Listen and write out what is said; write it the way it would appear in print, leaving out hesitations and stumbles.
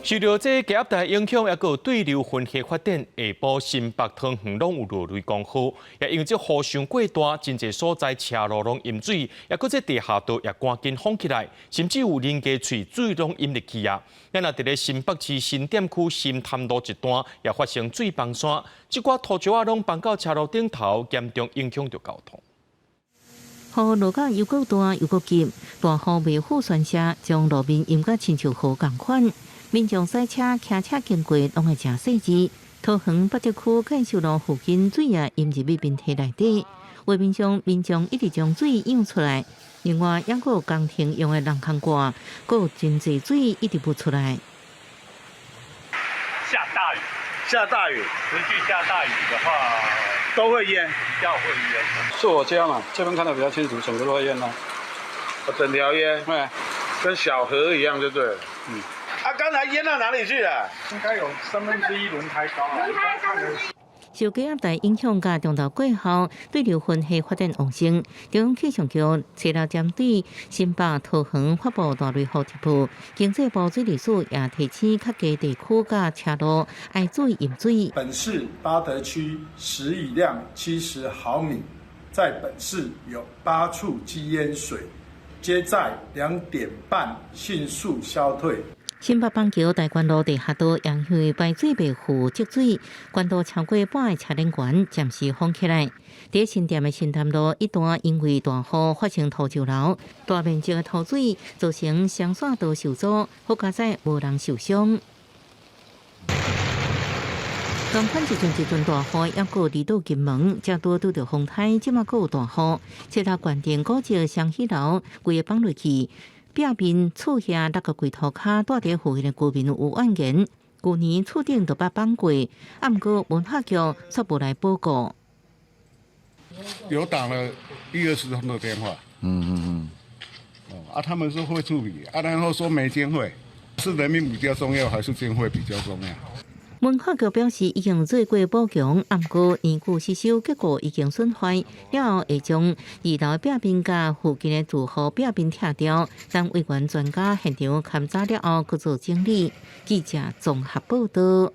受到这低压带影响，也有对流分溪发展，下晡新北汤园拢有落雷光雨，也因这雨上过大，真侪所在车路拢淹水，也搁这地下道也赶紧封起来，甚至有人家喙水拢淹入去啊！咱也伫咧新北市新店区新潭路一段也发生水崩山，即寡土石啊拢崩到车路顶头，严重影响着交通。雨落到又够大又够急，大雨未好旋车，将路面淹甲亲像河共款。民众驶车、骑车经过，拢会真细致。桃园北德区建设路附近水也淹入面堤内底，画面上民众一直将水涌出来。另外，还有工程用的人空挂，还有真侪水一直不出来。下大雨，持续下大雨的话，都会淹，比较会淹。是我家嘛，这边看得比较清楚，整个都会淹了。整条淹，对，跟小河一样就对了。刚才淹到哪里去了？应该有1/3轮胎高啊。受低压带影响，加中岛过后，对流分溪发展旺盛。中央气象局车道针对新北、桃园发布大雷雨特报，经济部水利署也提醒较低地区甲车路爱注意淹水。本市八德区时雨量70毫米，在本市有8处积淹水，皆在2点半迅速消退。新北板桥大关路地下道因为排水未ful积水，关道超过半个车轮管暂时封起来。伫新店的新潭路一段因为大雨发生土石流，大面积的土水造成双线道受阻，好加在无人受伤。同款一阵大雨，也过离岛金门，正多拄着风台，即马阁有大雨，车头关电古迹双喜楼规个放落去。壁面厝下6个柜头卡住伫附近的居民有怨言，去年厝顶就捌放过，啊毋过文化局却无来报告。有打了1-20通的电话，他们说会处理，然后说没经费，是人民比较重要还是经费比较重要？文化局表示已经做过补强，啊毋过年久失修，结果已经损坏，了后会将2楼壁面甲附近的住户壁面拆掉。等委员专家现场勘查了后，搁做整理。记者综合报道。